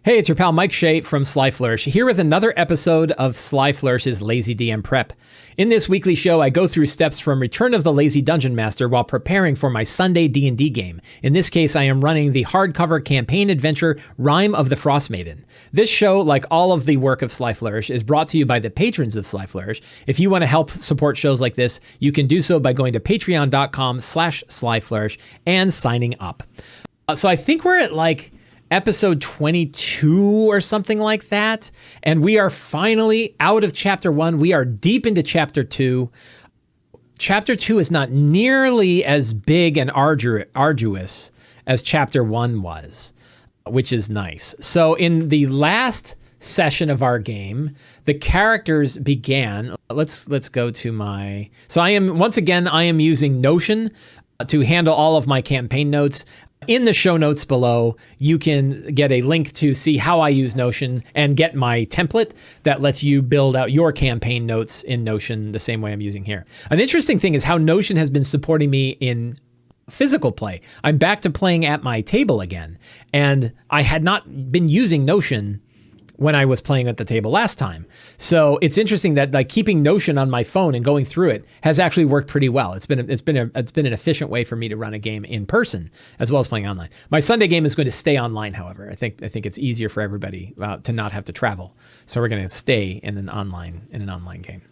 Hey, it's your pal Mike Shea from Sly Flourish, here with another episode of Sly Flourish's Lazy DM Prep. In this weekly show, I go through steps from Return of the Lazy Dungeon Master while preparing for my Sunday D&D game. In this case, I am running the hardcover campaign adventure Rime of the Frostmaiden. This show, like all of the work of Sly Flourish, is brought to you by the patrons of Sly Flourish. If you want to help support shows like this, you can do so by going to patreon.com/slyflourish and signing up. So I think we're at episode 22 or something like that. And we are finally out of chapter 1. We are deep into chapter 2. Chapter 2 is not nearly as big and arduous as chapter 1 was, which is nice. So in the last session of our game, the characters began. Let's go to my... So I am using Notion to handle all of my campaign notes. In the show notes below, you can get a link to see how I use Notion and get my template that lets you build out your campaign notes in Notion the same way I'm using here. An interesting thing is how Notion has been supporting me in physical play. I'm back to playing at my table again, and I had not been using Notion when I was playing at the table last time. So it's interesting that keeping Notion on my phone and going through it has actually worked pretty well. It's been an efficient way for me to run a game in person as well as playing online. My Sunday game is going to stay online, however. I think it's easier for everybody to not have to travel. So we're going to stay in an online game.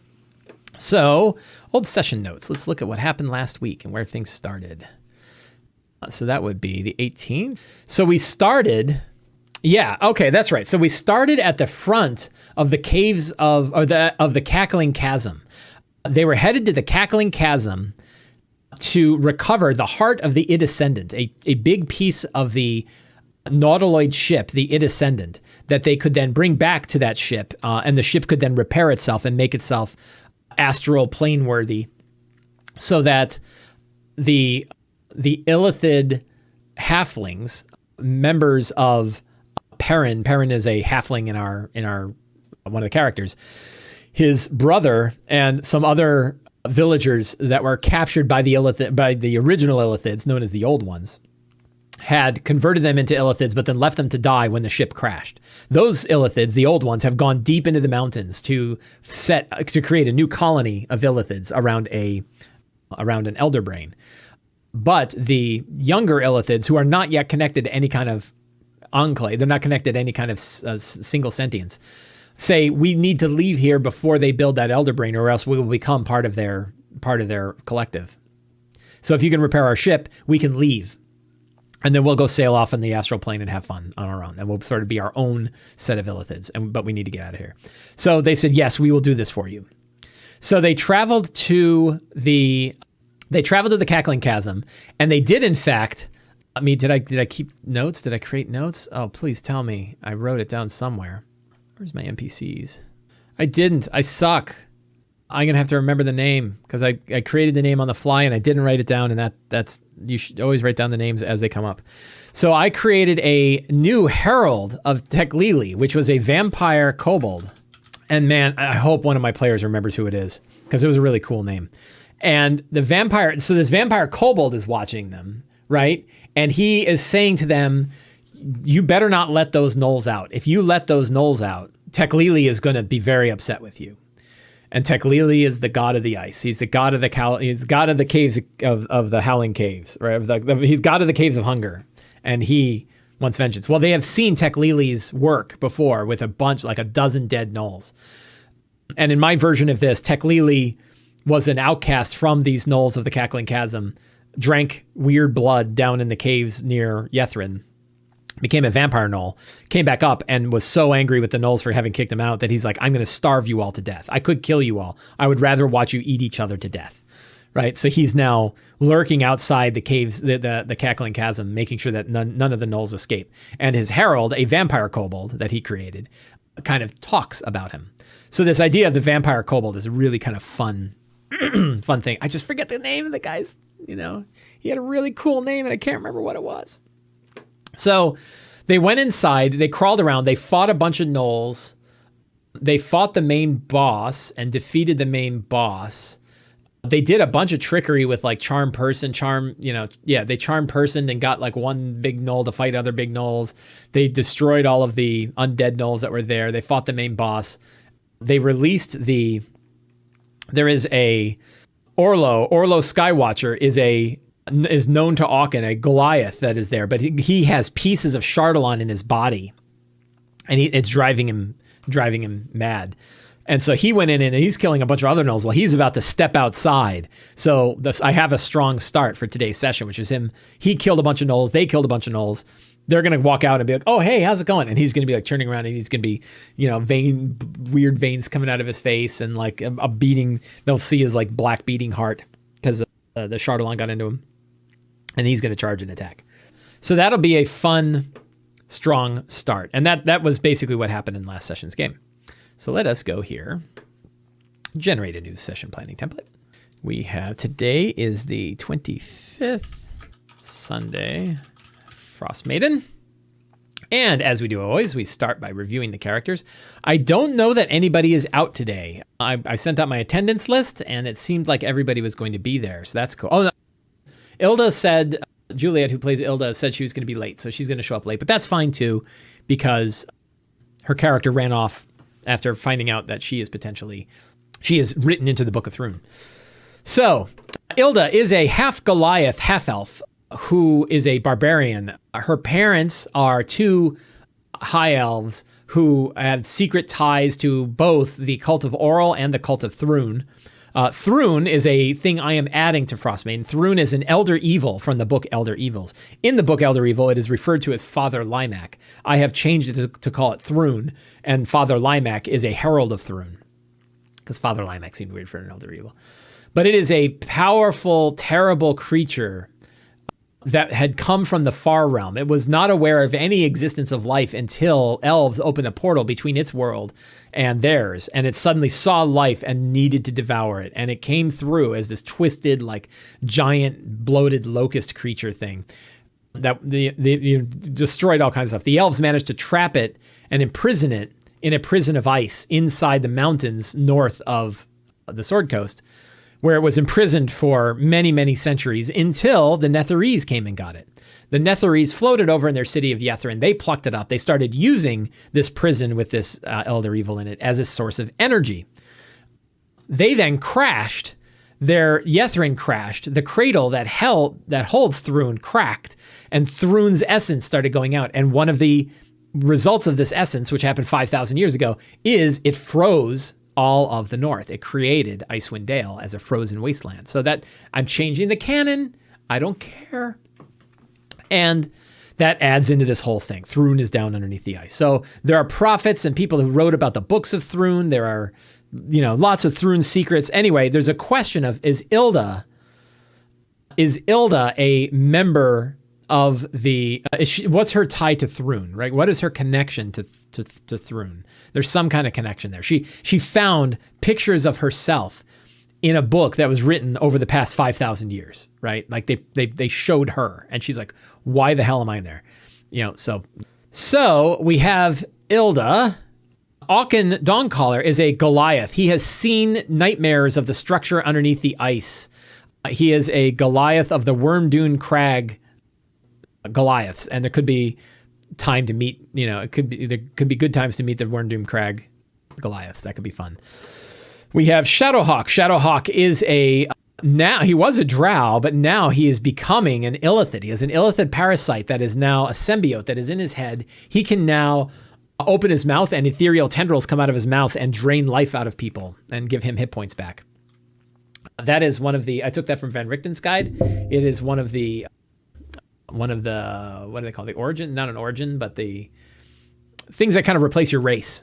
So old session notes. Let's look at what happened last week and where things started. So that would be the 18th. So we started. Yeah, okay, that's right. So we started at the front of the caves of the Cackling Chasm. They were headed to the Cackling Chasm to recover the heart of the Ascendant, a big piece of the Nautiloid ship, the Ascendant, that they could then bring back to that ship, and the ship could then repair itself and make itself astral plane worthy, so that the Illithid halflings, members of Perrin is a halfling in our one of the characters. His brother and some other villagers that were captured by the original Illithids, known as the Old Ones, had converted them into Illithids, but then left them to die when the ship crashed. Those Illithids, the Old Ones, have gone deep into the mountains to create a new colony of Illithids around an Elder Brain. But the younger Illithids, who are not yet connected to any kind of enclave, they're not connected to any kind of single sentience, say we need to leave here before they build that Elder Brain, or else we will become part of their collective. So if you can repair our ship, we can leave, and then we'll go sail off in the astral plane and have fun on our own, and we'll sort of be our own set of Illithids. But we need to get out of here. So they said, yes, we will do this for you. So they traveled to the Cackling Chasm, and they did in fact. I mean, did I keep notes? Did I create notes? Oh, please tell me. I wrote it down somewhere. Where's my NPCs? I didn't. I suck. I'm going to have to remember the name because I created the name on the fly and I didn't write it down, and that's you should always write down the names as they come up. So I created a new herald of Teklili, which was a vampire kobold. And man, I hope one of my players remembers who it is because it was a really cool name. And this vampire kobold is watching them, right? And he is saying to them, you better not let those gnolls out. If you let those gnolls out, Teklili is going to be very upset with you. And Teklili is the god of the ice. He's the god of the caves of the Howling Caves, right? He's god of the caves of hunger, and he wants vengeance. Well, they have seen Teklili's work before with a dozen dead gnolls. And in my version of this, Teklili was an outcast from these gnolls of the Cackling Chasm, drank weird blood down in the caves near Yethrin, became a vampire gnoll, came back up and was so angry with the gnolls for having kicked him out that he's like, I'm going to starve you all to death. I could kill you all. I would rather watch you eat each other to death. Right? So he's now lurking outside the caves, the Cackling Chasm, making sure that none of the gnolls escape. And his herald, a vampire kobold that he created, kind of talks about him. So this idea of the vampire kobold is a really kind of fun thing. I just forget the name of the guy's. He had a really cool name and I can't remember what it was. So they went inside, they crawled around, they fought a bunch of gnolls. They fought the main boss and defeated the main boss. They did a bunch of trickery with like charm person, they charmed person and got like one big gnoll to fight other big gnolls. They destroyed all of the undead gnolls that were there. They fought the main boss. They released there is a Orlo Skywatcher is known to Aachen, a Goliath that is there, but he has pieces of Chardalon in his body, and it's driving him mad. And so he went in and he's killing a bunch of other gnolls. Well, he's about to step outside. So I have a strong start for today's session, which is him. He killed a bunch of gnolls. They killed a bunch of gnolls. They're going to walk out and be like, oh, hey, how's it going? And he's going to be like turning around and he's going to be, weird veins coming out of his face and like a beating. They'll see his like black beating heart because the Chardalon got into him. And he's going to charge and attack. So that'll be a fun, strong start. And that was basically what happened in last session's game. So let us go here, generate a new session planning template. We have, today is the 25th, Sunday, Frostmaiden. And as we do always, we start by reviewing the characters. I don't know that anybody is out today. I sent out my attendance list, and it seemed like everybody was going to be there, so that's cool. Oh, no. Ilda said, Juliet, who plays Ilda, said she was going to be late, so she's going to show up late. But that's fine, too, because her character ran off after finding out that she is written into the Book of Thrune. So, Ilda is a half Goliath, half elf, who is a barbarian. Her parents are two high elves who have secret ties to both the cult of Orlo and the cult of Thrune. Thrune is a thing I am adding to Frostmaiden. Thrune is an elder evil from the book Elder Evils. In the book Elder Evil, it is referred to as Father Limac. I have changed it to call it Thrune, and Father Limac is a herald of Thrune, because Father Limac seemed weird for an elder evil. But it is a powerful, terrible creature that had come from the far realm. It was not aware of any existence of life until elves opened a portal between its world and theirs, and it suddenly saw life and needed to devour it. And it came through as this twisted, like giant, bloated locust creature thing that destroyed all kinds of stuff. The elves managed to trap it and imprison it in a prison of ice inside the mountains north of the Sword Coast, where it was imprisoned for many, many centuries until the Netherese came and got it. The Netherese floated over in their city of Yethrin. They plucked it up. They started using this prison with this elder evil in it as a source of energy. They then crashed. Their Yethrin crashed. The cradle that holds Thrune cracked, and Thrune's essence started going out. And one of the results of this essence, which happened 5,000 years ago, is it froze all of the north. It created Icewind Dale as a frozen wasteland. So that I'm changing the canon. I don't care. And that adds into this whole thing. Thrune is down underneath the ice. So there are prophets and people who wrote about the books of Thrune. There are, lots of Thrune secrets. Anyway, there's a question of, is Ilda a member of the, what's her tie to Thrune, right? What is her connection to Thrune? There's some kind of connection there. She found pictures of herself in a book that was written over the past 5,000 years, right? Like they showed her, and she's like, why the hell am I in there? So we have Ilda. Aachen Dawncaller is a Goliath. He has seen nightmares of the structure underneath the ice. He is a Goliath of the Wormdune Crag Goliaths, and there could be time to meet, there could be good times to meet the Wormdune Crag Goliaths. That could be fun. We have Shadowhawk. Shadowhawk is now he was a drow, but now he is becoming an illithid. He has an illithid parasite that is now a symbiote that is in his head. He can now open his mouth and ethereal tendrils come out of his mouth and drain life out of people and give him hit points back. That is I took that from Van Richten's guide. It is one of the, what do they call the origin? Not an origin, but the things that kind of replace your race.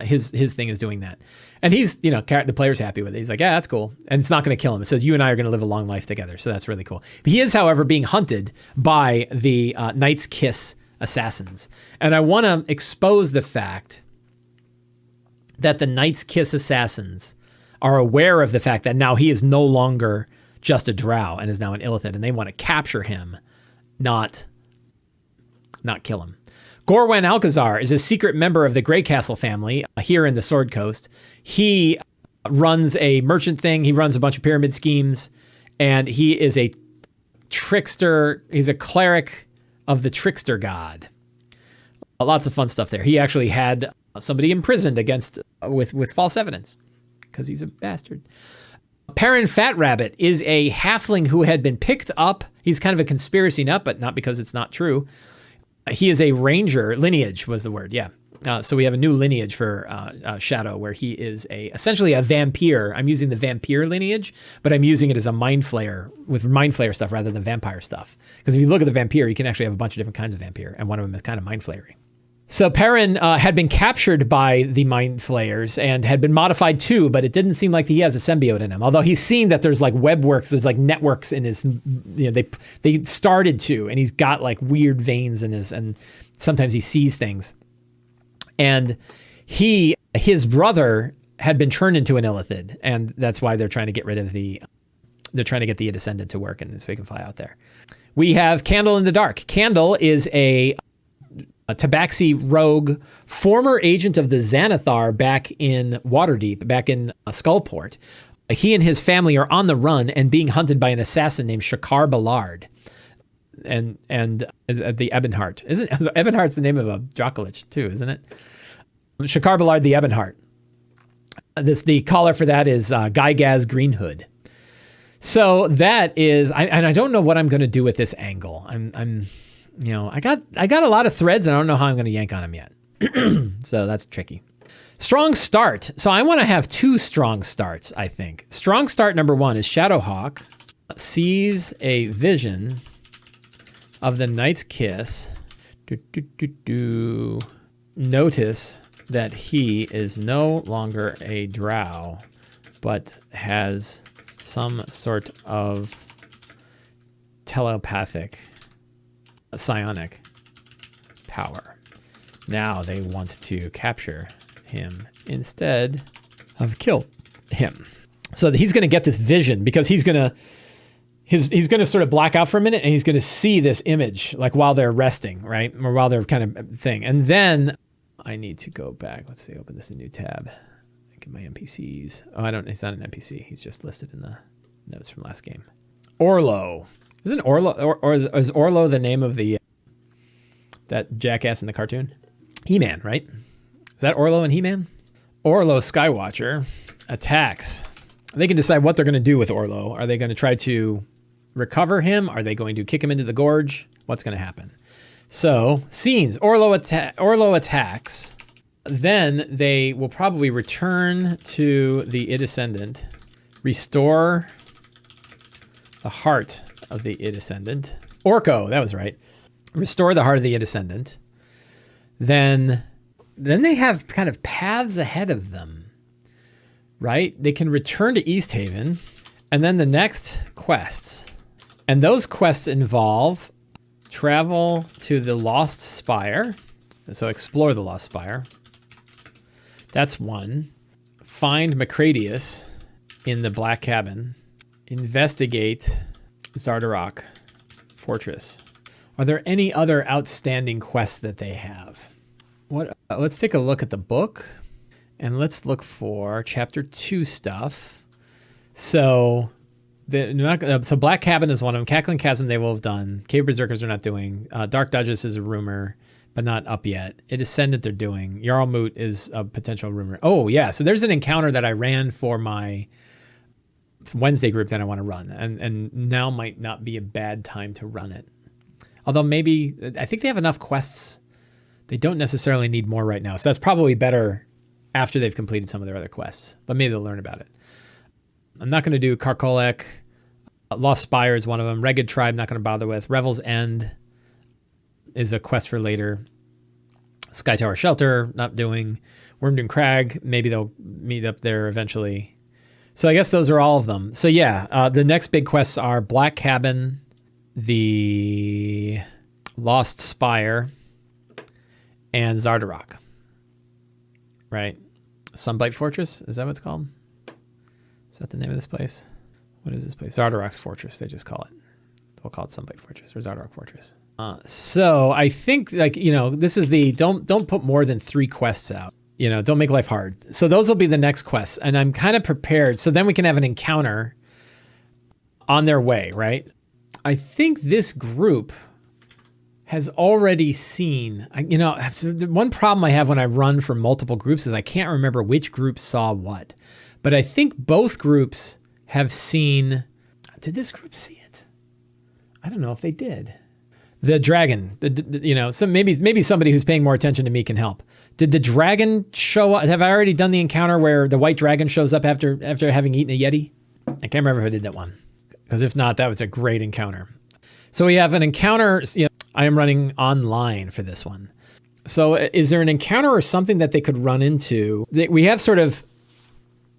His thing is doing that. And he's, the player's happy with it. He's like, yeah, that's cool. And it's not going to kill him. It says you and I are going to live a long life together. So that's really cool. He is, however, being hunted by the Knight's Kiss assassins. And I want to expose the fact that the Knight's Kiss assassins are aware of the fact that now he is no longer just a drow and is now an illithid, and they want to capture him, not kill him. Gorwen Alcazar is a secret member of the Grey Castle family here in the Sword Coast. He runs a merchant thing. He runs a bunch of pyramid schemes, and he is a trickster. He's a cleric of the trickster god. Lots of fun stuff there. He actually had somebody imprisoned against with false evidence because he's a bastard. Perrin Fat Rabbit is a halfling who had been picked up. He's kind of a conspiracy nut, but not because it's not true. He is a ranger. Lineage was the word, yeah. So we have a new lineage for Shadow, where he is essentially a vampire. I'm using the vampire lineage, but I'm using it as a mind flayer with mind flayer stuff rather than vampire stuff. Because if you look at the vampire, you can actually have a bunch of different kinds of vampire, and one of them is kind of mind flayery. So Perrin had been captured by the mind flayers and had been modified too, but it didn't seem like he has a symbiote in him. Although he's seen that there's like webworks, there's like networks in his, they started to, and he's got like weird veins in his, and sometimes he sees things. And his brother had been turned into an illithid, and that's why they're trying to get rid of they're trying to get the Descendant to work, and so he can fly out there. We have Candle in the Dark. Candle is a Tabaxi rogue, former agent of the Xanathar back in Waterdeep, back in Skullport. He and his family are on the run and being hunted by an assassin named Shakar Ballard. And the Ebonheart. Ebonheart's the name of a Dracolich too, isn't it? Shakar Ballard the Ebonheart. The caller for that is Gygaz Greenhood. So that is, I don't know what I'm going to do with this angle. I got a lot of threads, and I don't know how I'm going to yank on them yet. So that's tricky. Strong start. So I want to have two strong starts, I think. Strong start number one is Shadowhawk sees a vision of the Knight's Kiss. Notice that he is no longer a drow, but has some sort of telepathic psionic power. Now they want to capture him instead of kill him. So he's going to get this vision because he's going to sort of black out for a minute, and he's going to see this image like while they're resting, right? Or while they're kind of thing. And then I need to go back. Let's see, open this in a new tab. Get my NPCs. Oh, it's not an NPC. He's just listed in the notes from last game. Orlo. Isn't Orlo, or is Orlo the name of that jackass in the cartoon? He-Man, right? Is that Orlo and He-Man? Orlo Skywatcher attacks. They can decide what they're going to do with Orlo. Are they going to try to recover him? Are they going to kick him into the gorge? What's going to happen? So, scenes. Orlo attacks. Then they will probably return to the Descendant, restore the heart of the Descendant. Orko, that was right. Restore the heart of the Descendant. Then they have kind of paths ahead of them, right? They can return to East Haven, and then the next quests. And those quests involve travel to the Lost Spire. So explore the Lost Spire. That's one. Find Macradius in the Black Cabin. Investigate Zardarok Fortress. Are there any other outstanding quests that they have? Let's take a look at the book, and let's look for Chapter 2 stuff. So Black Cabin is one of them. Cackling Chasm they will have done. Cave Berserkers are not doing. Dark Duchess is a rumor, but not up yet. Descendant they're doing. Jarlmoot is a potential rumor. Oh, yeah. So there's an encounter that I ran for my Wednesday group that I want to run, and now might not be a bad time to run it. Although maybe, I think they have enough quests. They don't necessarily need more right now. So that's probably better after they've completed some of their other quests, but maybe they'll learn about it. I'm not going to do Karkolek. Lost Spire is one of them. Ragged Tribe, not going to bother with. Revel's End is a quest for later. Sky Tower Shelter, not doing. Wormdoon Crag, maybe they'll meet up there eventually. So I guess those are all of them. So yeah, the next big quests are Black Cabin, the Lost Spire, and Zardarok. Right? Sunblight Fortress? Is that what it's called? Is that the name of this place? What is this place? Zardarok's Fortress, they just call it. We'll call it Sunblight Fortress or Zardarok Fortress. So I think, this is the don't put more than 3 quests out. don't make life hard. So those will be the next quests. And I'm kind of prepared. So then we can have an encounter on their way, right? I think this group has already seen, the one problem I have when I run for multiple groups is I can't remember which group saw what. But I think both groups have seen, did this group see it? I don't know if they did. The dragon, so maybe somebody who's paying more attention to me can help. Did the dragon show up? Have I already done the encounter where the white dragon shows up after having eaten a Yeti? I can't remember if I did that one. Because if not, that was a great encounter. So we have an encounter. I am running online for this one. So is there an encounter or something that they could run into? We have sort of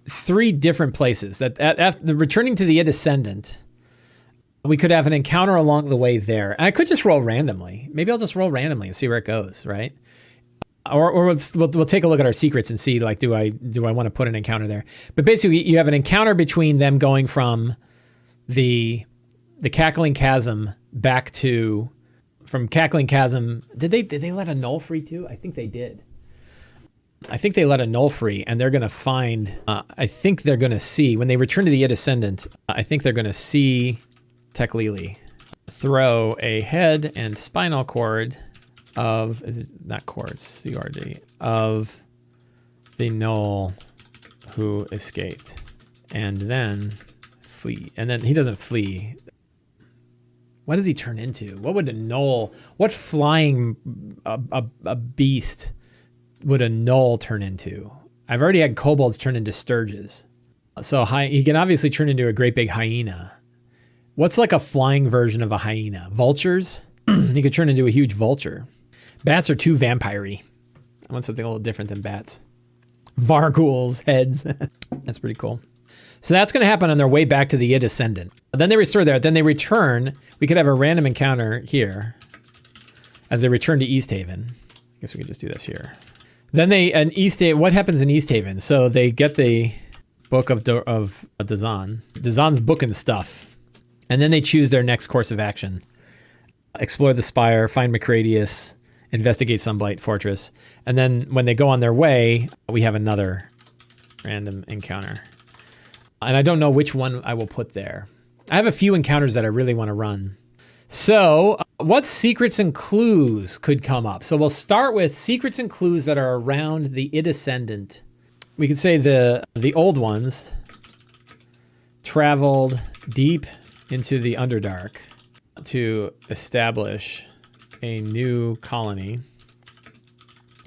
3 different places that after returning to the Ascendant, we could have an encounter along the way there. And I could just roll randomly. Maybe I'll just roll randomly and see where it goes, right? Or we'll take a look at our secrets and see, like, do I want to put an encounter there? But basically, you have an encounter between them going from the Cackling Chasm back to, from Cackling Chasm. Did they let a null free too? I think they did. I think they let a null free, and they're going to find, I think they're going to see, when they return to the Ascendant, I think they're going to see Teklili throw a head and spinal cord of, not cords, CRD, of the null who escaped, and then flee. And then he doesn't flee. What does he turn into? What would a null, what flying a beast would a null turn into? I've already had kobolds turn into sturges. So he can obviously turn into a great big hyena. What's like a flying version of a hyena? Vultures? He could turn into a huge vulture. Bats are too vampire-y. I want something a little different than bats. Varghouls, heads. That's pretty cool. So that's going to happen on their way back to the Ascendant. Then they restore there. Then they return. We could have a random encounter here as they return to East Haven. I guess we could just do this here. Then what happens in East Haven? So they get the book of Dazan. Dazan's book and stuff. And then they choose their next course of action. Explore the Spire, find Macradius, investigate Sunblight Fortress. And then when they go on their way, we have another random encounter. And I don't know which one I will put there. I have a few encounters that I really want to run. So what secrets and clues could come up? So we'll start with secrets and clues that are around the Ascendant. We could say the old ones traveled deep into the Underdark to establish a new colony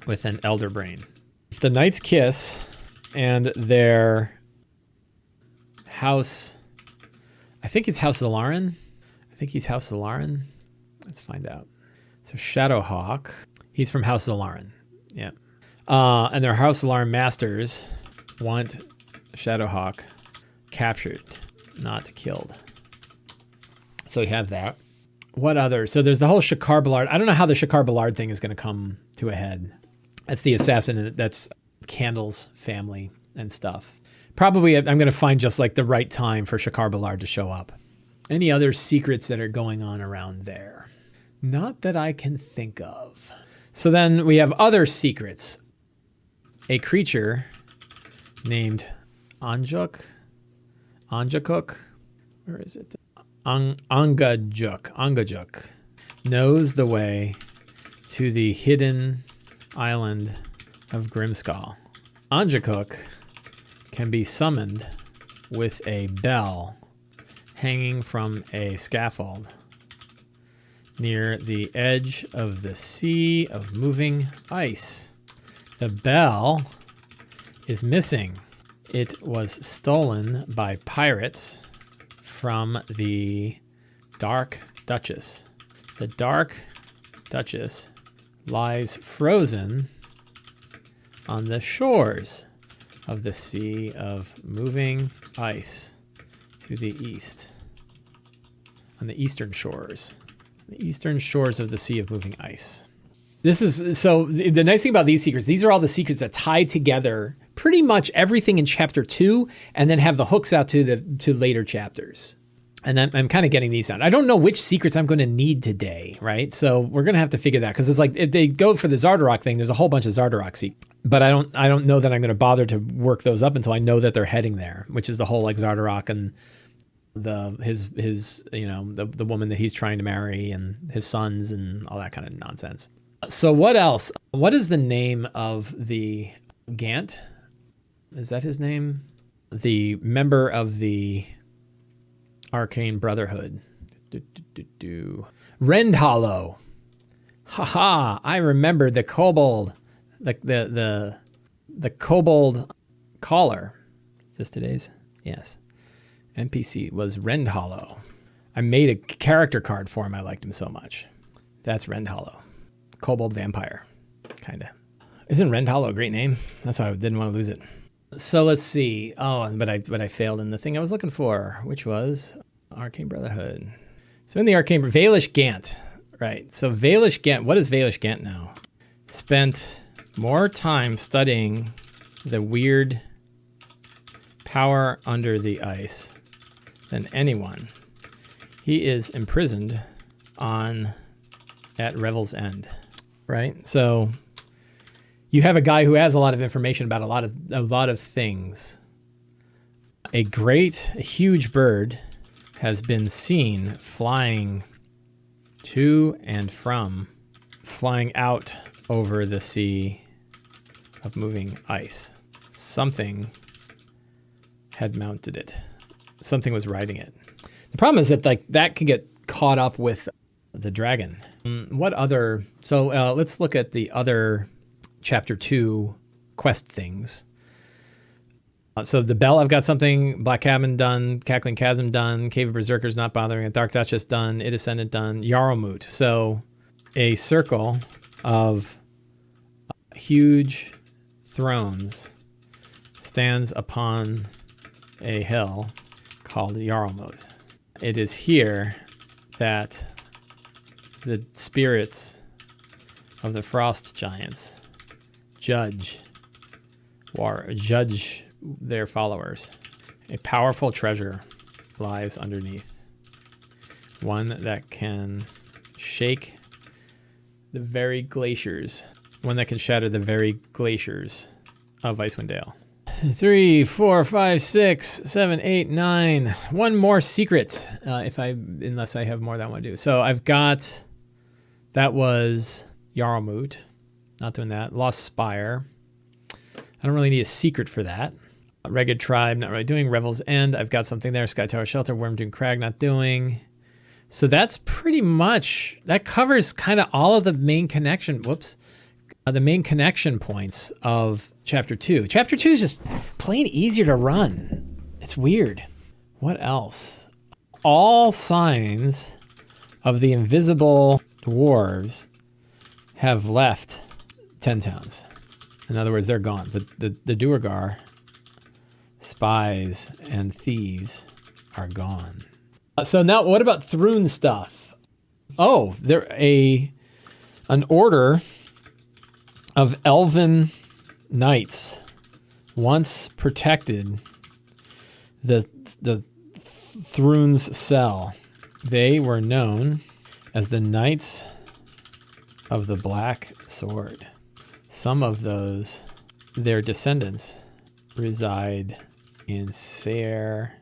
with an Elder Brain. The Knight's Kiss and their house, I think it's House Zalaran. I think he's House Zalaran. Let's find out. So Shadowhawk, he's from House Zalaran. Yeah. And their House Zalaran masters want Shadowhawk captured, not killed. So we have that. What other? So there's the whole Shakar Ballard. I don't know how the Shakar Ballard thing is going to come to a head. That's the assassin. That's Candle's family and stuff. Probably I'm going to find just like the right time for Shakar Ballard to show up. Any other secrets that are going on around there? Not that I can think of. So then we have other secrets. A creature named Anjuk. Where is it? Angajuk knows the way to the hidden island of Grimskull. Angajuk can be summoned with a bell hanging from a scaffold near the edge of the Sea of Moving Ice. The bell is missing. It was stolen by pirates from the Dark Duchess. The Dark Duchess lies frozen on the shores of the Sea of Moving Ice to the east. On the eastern shores. The eastern shores of the Sea of Moving Ice. This is, so the nice thing about these secrets, these are all the secrets that tie together pretty much everything in chapter 2 and then have the hooks out to later chapters. And I'm kind of getting these down. I don't know which secrets I'm going to need today, right? So we're going to have to figure that, because it's like if they go for the Zardarok thing, there's a whole bunch of Zardarok secrets. But I don't know that I'm going to bother to work those up until I know that they're heading there, which is the whole like Zardarok and his the woman that he's trying to marry and his sons and all that kind of nonsense. So what else? What is the name of the Gant? Is that his name? The member of the Arcane Brotherhood. Rendhollow. Haha, I remembered the kobold. The kobold caller. Is this today's? Yes. NPC was Rendhollow. I made a character card for him. I liked him so much. That's Rendhollow. Kobold Vampire. Kinda. Isn't Rendhollow a great name? That's why I didn't want to lose it. So let's see. Oh, but I failed in the thing I was looking for, which was Arcane Brotherhood. So in the Arcane Valish Gant, right? So Valish Gant. What is Valish Gant now? Spent more time studying the weird power under the ice than anyone. He is imprisoned at Revel's End, right? So you have a guy who has a lot of information about a lot of things. A huge bird has been seen flying to and from, flying out over the sea of moving ice. Something had mounted it. Something was riding it. The problem is that like that can get caught up with the dragon. What other? So let's look at the other Chapter 2 quest things. So the Bell, I've got something. Black Cabin done. Cackling Chasm done. Cave of Berserkers not bothering. Dark Duchess done. It Ascendant done. Yarlmoot. So a circle of huge thrones stands upon a hill called Yarlmoot. It is here that the spirits of the frost giants judge their followers. A powerful treasure lies underneath, one that can shake the very glaciers, one that can shatter the very glaciers of Icewind Dale. 3, 4, 5, 6, 7, 8, 9. One more secret, unless I have more that I want to do. So I've got, that was Yarlmoot. Not doing that. Lost Spire. I don't really need a secret for that. Ragged Tribe, not really doing. Revel's End, I've got something there. Sky Tower Shelter, Wormdune Crag, not doing. So that's pretty much, that covers kind of all of the main connection, the main connection points of Chapter 2. Chapter 2 is just plain easier to run. It's weird. What else? All signs of the invisible dwarves have left 10 towns. In other words, they're gone. The Duergar spies and thieves are gone. So now what about Thrune stuff? Oh, an order of elven knights once protected the Thrune's cell. They were known as the Knights of the Black Sword. Some of their descendants reside in Sayre.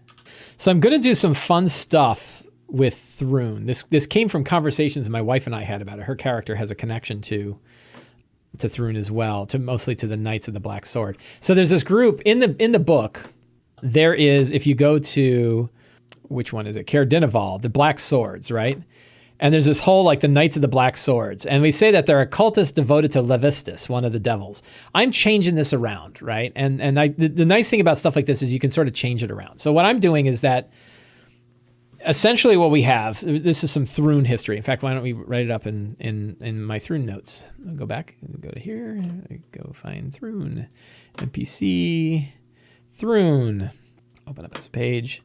So I'm going to do some fun stuff with Thrune. This came from conversations my wife and I had about it. Her character has a connection to Thrune as well, mostly to the Knights of the Black Sword. So there's this group in the book. There is, if you go to, which one is it? Caer Dineval, the Black Swords, right? And there's this whole, like, the Knights of the Black Swords. And we say that they're a cultist devoted to Levistus, one of the devils. I'm changing this around, right? And the nice thing about stuff like this is you can sort of change it around. So what I'm doing is that essentially what we have, this is some Thrune history. In fact, why don't we write it up in my Thrune notes? I'll go back and go to here. Go find Thrune. NPC, Thrune. Open up this page.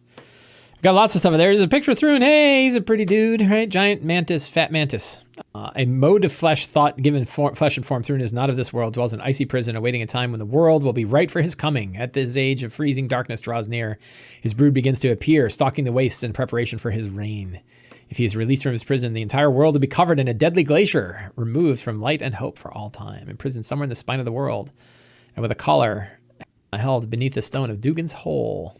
Got lots of stuff there. There's a picture of Thrune. Hey, he's a pretty dude, right? Giant mantis, fat mantis. A mode of flesh thought given flesh and form. Thrune is not of this world, dwells in icy prison, awaiting a time when the world will be right for his coming. At this age of freezing darkness draws near, his brood begins to appear, stalking the wastes in preparation for his reign. If he is released from his prison, the entire world will be covered in a deadly glacier, removed from light and hope for all time, imprisoned somewhere in the spine of the world, and with a collar held beneath the stone of Dugan's Hole.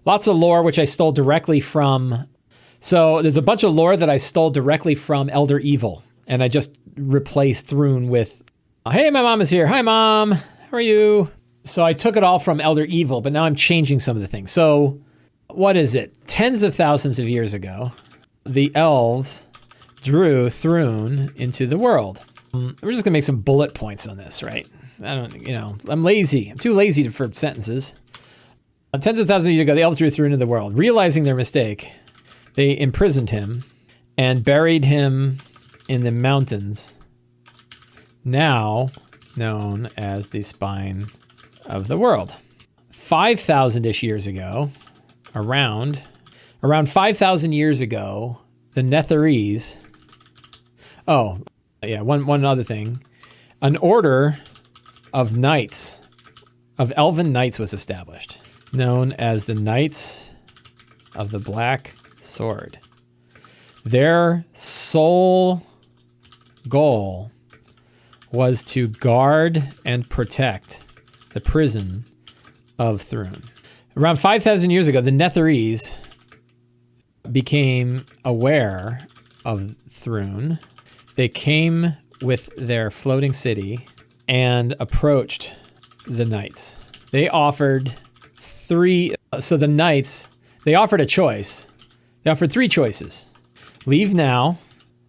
Lots of lore, which I stole directly from. So there's a bunch of lore that I stole directly from Elder Evil, and I just replaced Thrune with, hey, my mom is here. Hi, Mom. How are you? So I took it all from Elder Evil, but now I'm changing some of the things. So what is it? Tens of thousands of years ago, the elves drew Thrune into the world. We're just gonna make some bullet points on this, right? I'm lazy. I'm too lazy for sentences. Tens of thousands of years ago, the elves drew Thrune into the world. Realizing their mistake, they imprisoned him and buried him in the mountains, now known as the spine of the world. 5,000-ish years ago, around 5,000 years ago, the Netherese. Oh, yeah, one other thing. An order of knights, of elven knights was established, known as the Knights of the Black Sword. Their sole goal was to guard and protect the prison of Thrune. Around 5,000 years ago, the Netherese became aware of Thrune. They came with their floating city and approached the knights. They offered the knights, they offered a choice. They offered three choices. Leave now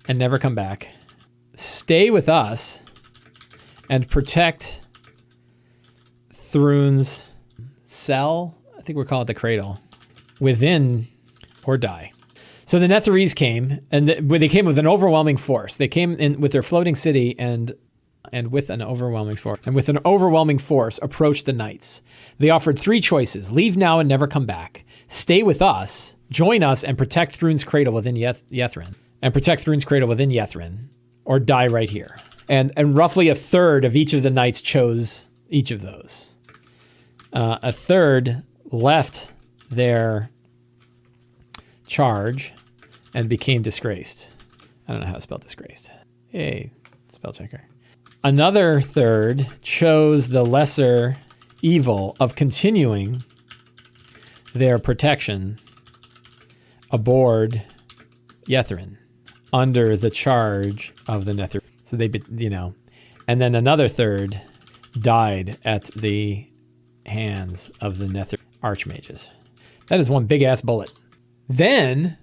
and never come back. Stay with us and protect Thrune's cell. I think we're calling it the cradle. Within or die. So the Netherese came, and they came with an overwhelming force. They came in with their floating city and with an overwhelming force. And with an overwhelming force approached the knights. They offered three choices. Leave now and never come back. Stay with us, join us, and protect Thrune's cradle within Yethrin. And protect Thrune's cradle within Yethrin, or die right here. And roughly a third of each of the knights chose each of those. A third left their charge and became disgraced. I don't know how to spell disgraced. Hey, spell checker. Another third chose the lesser evil of continuing their protection aboard Yethrin under the charge of the Nether. So they, and then another third died at the hands of the Nether archmages. That is one big ass bullet. Then,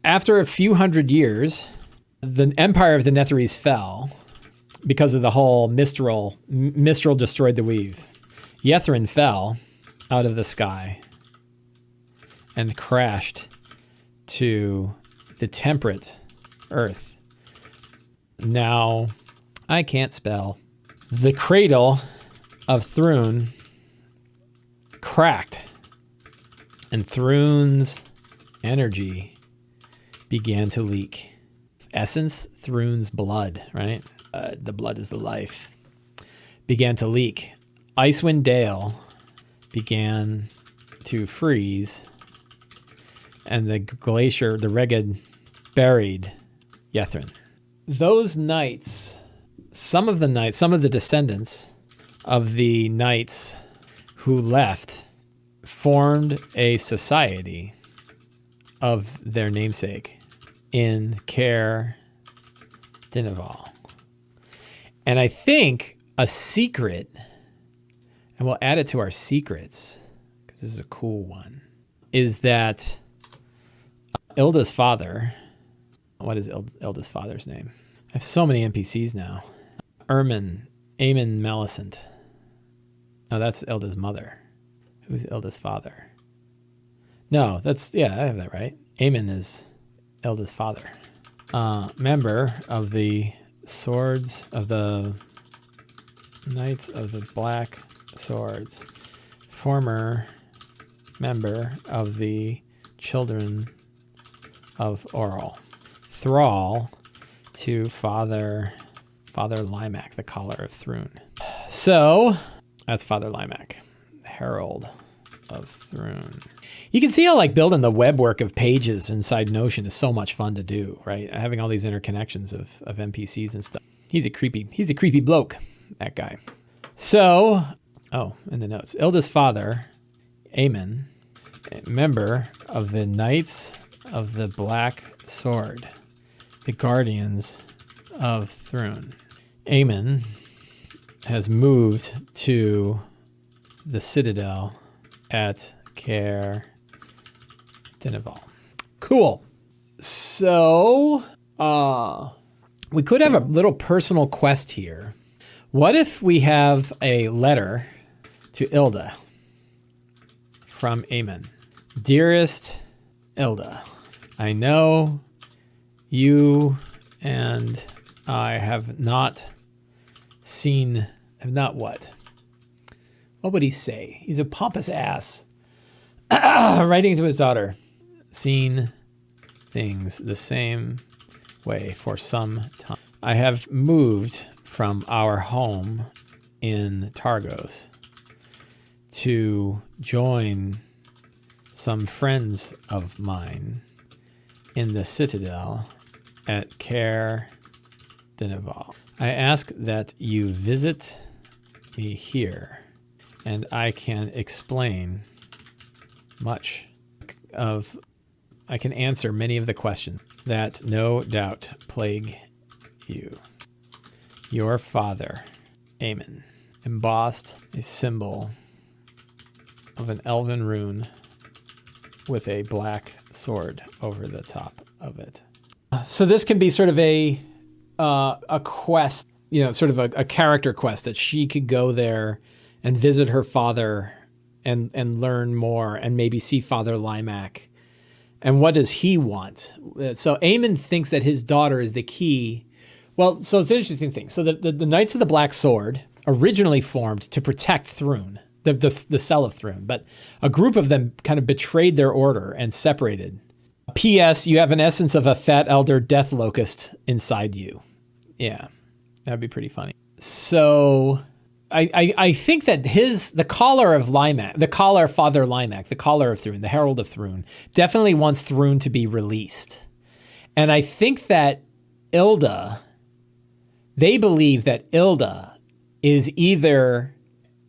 after a few hundred years, the empire of the Netherese fell because of the whole Mistral. Mistral destroyed the weave. Yethrin fell out of the sky and crashed to the temperate earth. Now, I can't spell. The cradle of Thrune cracked, and Thrune's energy began to leak. Essence, Thrune's blood, right? The blood is the life. Began to leak. Icewind Dale began to freeze, and the glacier, the Reged, buried Yethrin. Those knights, some of the descendants of the knights who left, formed a society of their namesake in Caer Dineval. And I think a secret, and we'll add it to our secrets, because this is a cool one, is that Ilda's father, what is Ilda's father's name? I have so many NPCs now. Eamon Malicent. No, that's Ilda's mother. Who's Ilda's father? No, I have that right. Aemon is Ilda's father. Member of the Swords of the Knights of the Black Swords. Former member of the children of Orlo. Thrall to Father Limac, the Collar of Thrun. So that's Father Limac, Herald of Thrun. You can see how like building the web work of pages inside Notion is so much fun to do, right? Having all these interconnections of NPCs and stuff. He's a creepy bloke, that guy. So, in the notes, Ilda's father, Aemon, a member of the Knights of the Black Sword, the Guardians of Thrun. Aemon has moved to the Citadel at Caer Dineval. Cool. So, we could have a little personal quest here. What if we have a letter to Ilda from Aemon? Dearest Ilda, I know you and I have not what? What would he say? He's a pompous ass. Writing to his daughter. Seen things the same way for some time. I have moved from our home in Targos to join some friends of mine in the Citadel at Caer Dineval. I ask that you visit me here, and I can explain I can answer many of the questions that no doubt plague you. Your father, Aemon, embossed a symbol of an elven rune with a black sword over the top of it. So this can be sort of a quest, sort of a character quest that she could go there and visit her father and learn more and maybe see Father Limac. And what does he want? So Aemon thinks that his daughter is the key. Well, so it's an interesting thing. So the Knights of the Black Sword originally formed to protect Thrun, the cell of Thrun, but a group of them kind of betrayed their order and separated. P.S. You have an essence of a fat elder death locust inside you. Yeah, that'd be pretty funny. So I think that the Collar of Limac, the Collar of Father Limac, the Collar of Thrun, the Herald of Thrun, definitely wants Thrun to be released. And I think that they believe that Ilda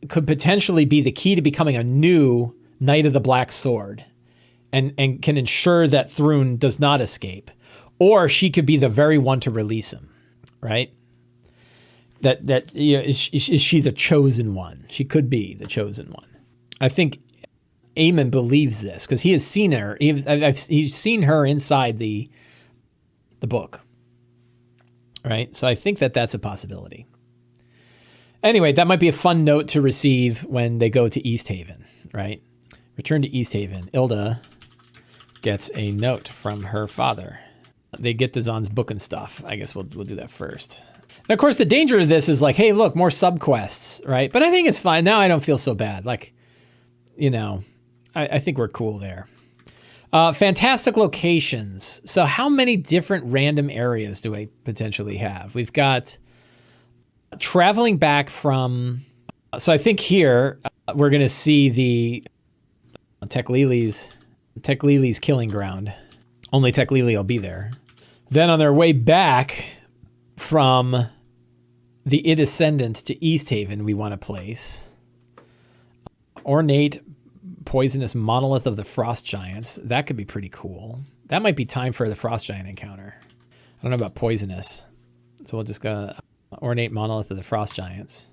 could potentially be the key to becoming a new Knight of the Black Sword and can ensure that Thrun does not escape. Or she could be the very one to release him, right? Is she the chosen one? She could be the chosen one. I think Aemon believes this because he has seen her. He's seen her inside the book, right? So I think that that's a possibility. Anyway, that might be a fun note to receive when they go to East Haven, right? Return to East Haven. Ilda gets a note from her father. They get Dazan's book and stuff. I guess we'll do that first. And of course, the danger of this is like, hey, look, more subquests, right? But I think it's fine. Now I don't feel so bad. Like, I think we're cool there. Fantastic locations. So how many different random areas do I potentially have? We've got traveling back from... So I think here we're going to see the Teklili's killing ground. Only Teklili will be there. Then on their way back from the Descendant to East Haven, we want to place ornate poisonous monolith of the Frost Giants. That could be pretty cool. That might be time for the Frost Giant encounter. I don't know about poisonous, so we'll just go ornate monolith of the Frost Giants.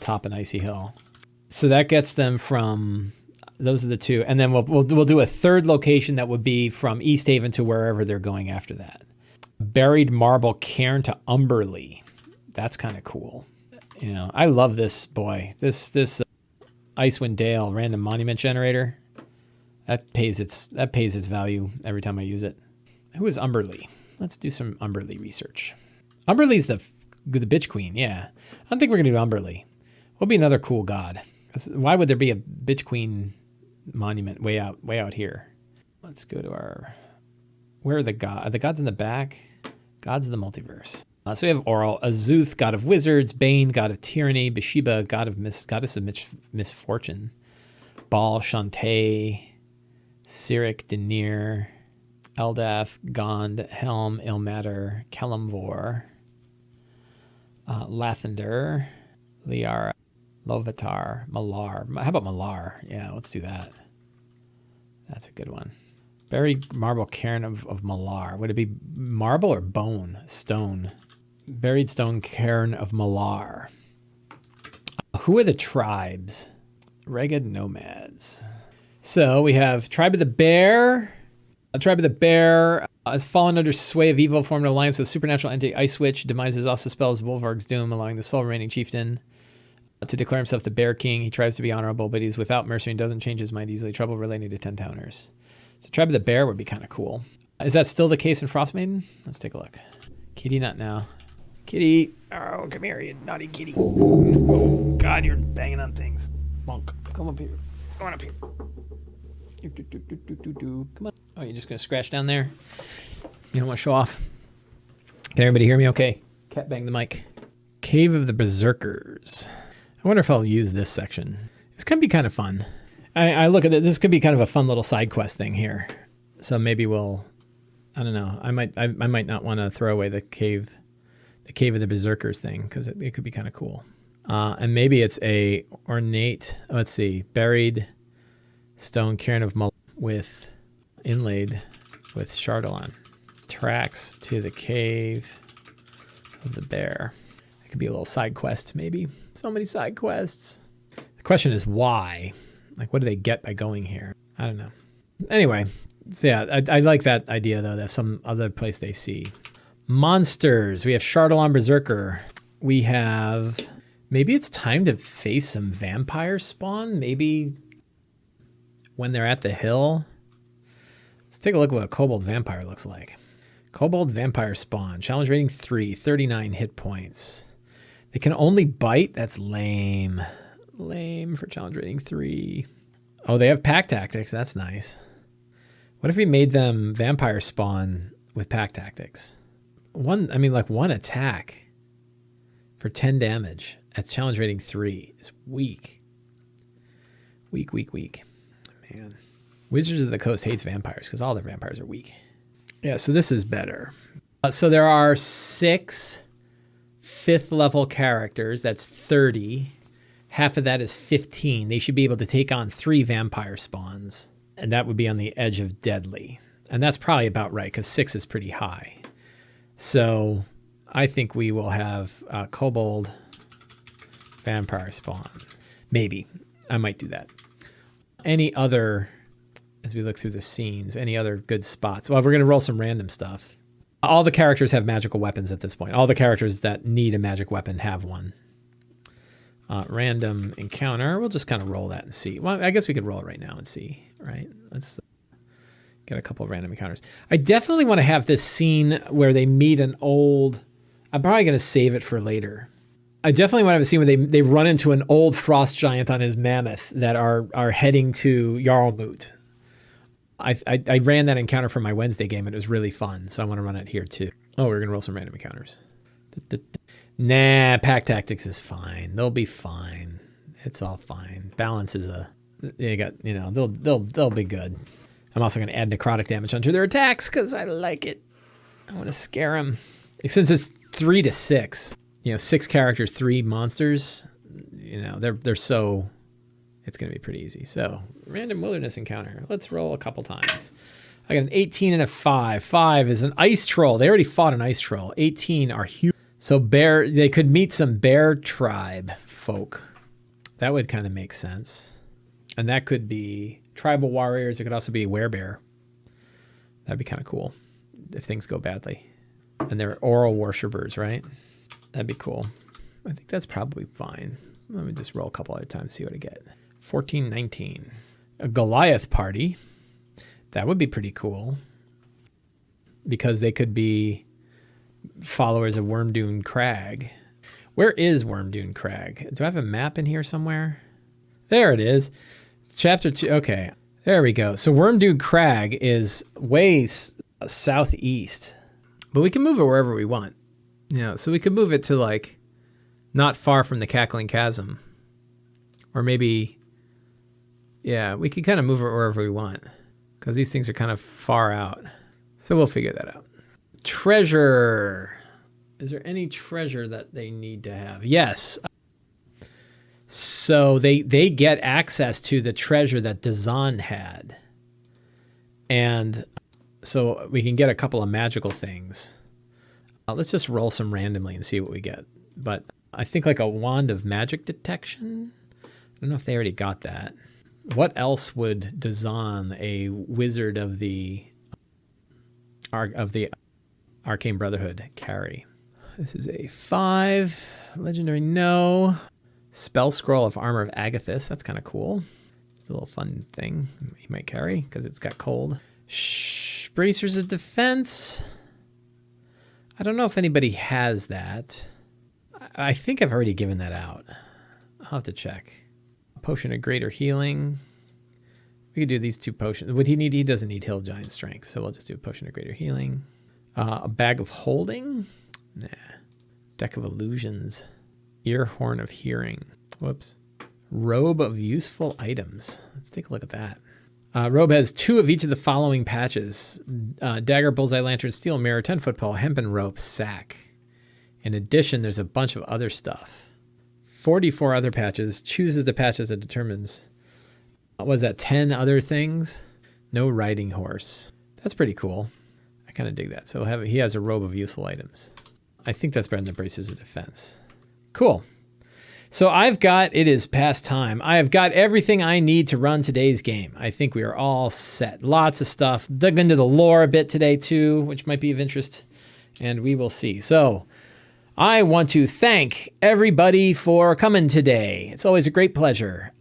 Top an icy hill. So that gets them from... Those are the two. And then we'll do a third location that would be from East Haven to wherever they're going after that. Buried Marble Cairn to Umberlee. That's kind of cool. I love this boy. This Icewind Dale random monument generator. That pays its value every time I use it. Who is Umberlee? Let's do some Umberlee research. Umberlee's the bitch queen. Yeah. I don't think we're going to do Umberlee. What'll be another cool god? Why would there be a bitch queen monument way out here. Let's go to our, where are the gods? Are the gods in the back? Gods of the multiverse. So we have Orlo, Azuth, god of wizards, Bane, god of tyranny, Bathsheba, goddess of misfortune, Baal, Shantae, Cyric, Denir, Eldath, Gond, Helm, Ilmater, Kalimvor, Lathander, Liara, Lovitar, Malar. How about Malar? Yeah, let's do that. That's a good one. Buried marble cairn of Malar. Would it be marble or bone? Stone. Buried stone cairn of Malar. Who are the tribes? Ragged nomads. So we have Tribe of the Bear. A Tribe of the Bear has fallen under sway of evil, formed an alliance with supernatural entity Ice Witch. Demises also spells Wolvarg's doom, allowing the sole remaining chieftain to declare himself the Bear King. He tries to be honorable, but he's without mercy and doesn't change his mind easily. Trouble relating to 10-towners. So Tribe of the Bear would be kind of cool. Is that still the case in Frostmaiden? Let's take a look. Kitty, not now. Kitty. Oh, come here, you naughty kitty. Oh, God, you're banging on things. Monk, come up here. Come on up here. Come on. Oh, you're just going to scratch down there? You don't want to show off? Can everybody hear me okay? Cat bang the mic. Cave of the Berserkers. I wonder if I'll use this section. This could be kind of fun. I look at it. This could be kind of a fun little side quest thing here. So maybe we'll, I don't know. I might not want to throw away the cave of the Berserkers thing because it could be kind of cool. And maybe it's a ornate, let's see, buried stone cairn of Mal with inlaid with Chardalon. Tracks to the cave of the bear. It could be a little side quest maybe. So many side quests. The question is why? Like, what do they get by going here? I don't know. Anyway, so yeah, I like that idea, though. There's some other place they see. Monsters. We have Chardalon Berserker. We have... Maybe it's time to face some vampire spawn? Maybe when they're at the hill? Let's take a look at what a Kobold Vampire looks like. Kobold Vampire spawn. Challenge rating 3. 39 hit points. They can only bite? That's lame. Lame for challenge rating 3. Oh, they have pack tactics. That's nice. What if we made them vampire spawn with pack tactics? One attack for 10 damage at challenge rating 3 is weak. Weak. Man. Wizards of the Coast hates vampires because all their vampires are weak. Yeah, so this is better. So there are 6 5th level characters. That's 30. Half of that is 15. They should be able to take on 3 vampire spawns. And that would be on the edge of deadly. And that's probably about right because 6 is pretty high. So I think we will have Kobold Vampire spawn. Maybe. I might do that. Any other, as we look through the scenes, any other good spots? Well, we're going to roll some random stuff. All the characters have magical weapons at this point. All the characters that need a magic weapon have one. Random encounter. We'll just kind of roll that and see. Well, I guess we could roll it right now and see, right? Let's get a couple of random encounters. I definitely want to have this scene where they meet an old... I'm probably going to save it for later. I definitely want to have a scene where they run into an old frost giant on his mammoth that are heading to Jarlmut. I ran that encounter for my Wednesday game. And it was really fun, so I want to run it here too. Oh, we're going to roll some random encounters. Nah, pack tactics is fine. They'll be fine. It's all fine. Balance is they'll be good. I'm also going to add necrotic damage onto their attacks because I like it. I want to scare them. Since it's 3 to 6, 6 characters, 3 monsters, they're so, it's going to be pretty easy. So random wilderness encounter. Let's roll a couple times. I got an 18 and a 5. 5 is an ice troll. They already fought an ice troll. 18 are huge. So they could meet some bear tribe folk. That would kind of make sense. And that could be tribal warriors. It could also be a werebear. That'd be kind of cool if things go badly. And they're oral worshippers, right? That'd be cool. I think that's probably fine. Let me just roll a couple other times, see what I get. 14, 19. A Goliath party. That would be pretty cool. Because they could be followers of Wormdune Crag. Where is Wormdune Crag? Do I have a map in here somewhere? There it is. Chapter 2. Okay, there we go. So Wormdude Crag is way southeast, but we can move it wherever we want. So we could move it to like not far from the Cackling Chasm, or maybe, we could kind of move it wherever we want because these things are kind of far out. So we'll figure that out. Treasure. Is there any treasure that they need to have? Yes. So they get access to the treasure that Dazan had. And so we can get a couple of magical things. Let's just roll some randomly and see what we get. But I think like a wand of magic detection. I don't know if they already got that. What else would Dazan, a wizard of the Arcane Brotherhood, carry? This is a 5. Legendary, no. Spell Scroll of Armor of Agathis. That's kind of cool. It's a little fun thing he might carry because it's got cold. Bracers of Defense. I don't know if anybody has that. I think I've already given that out. I'll have to check. Potion of Greater Healing. We could do these 2 potions. Would he need? He doesn't need Hill Giant Strength, so we'll just do a Potion of Greater Healing. A Bag of Holding. Nah. Deck of Illusions. Ear Horn of Hearing. Whoops. Robe of Useful Items. Let's take a look at that. Robe has 2 of each of the following patches. Dagger, Bullseye, Lantern, Steel Mirror, 10-foot pole, Hempen Rope, Sack. In addition, there's a bunch of other stuff. 44 other patches. Chooses the patches that determines. What was that, 10 other things? No Riding Horse. That's pretty cool. I kind of dig that. So he has a Robe of Useful Items. I think that's better than the Braces of Defense. Cool. So it is past time. I have got everything I need to run today's game. I think we are all set. Lots of stuff. Dug into the lore a bit today too, which might be of interest, and we will see. So I want to thank everybody for coming today. It's always a great pleasure.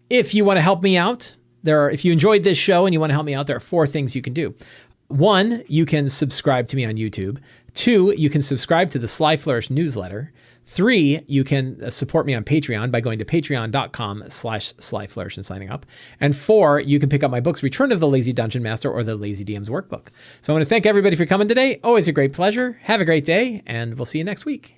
If you want to help me out, if you enjoyed this show and you want to help me out, there are 4 things you can do. 1, you can subscribe to me on YouTube. 2, you can subscribe to the Sly Flourish newsletter. 3, you can support me on Patreon by going to patreon.com/slyflourish and signing up. And 4, you can pick up my books, Return of the Lazy Dungeon Master or the Lazy DM's Workbook. So I want to thank everybody for coming today. Always a great pleasure. Have a great day, and we'll see you next week.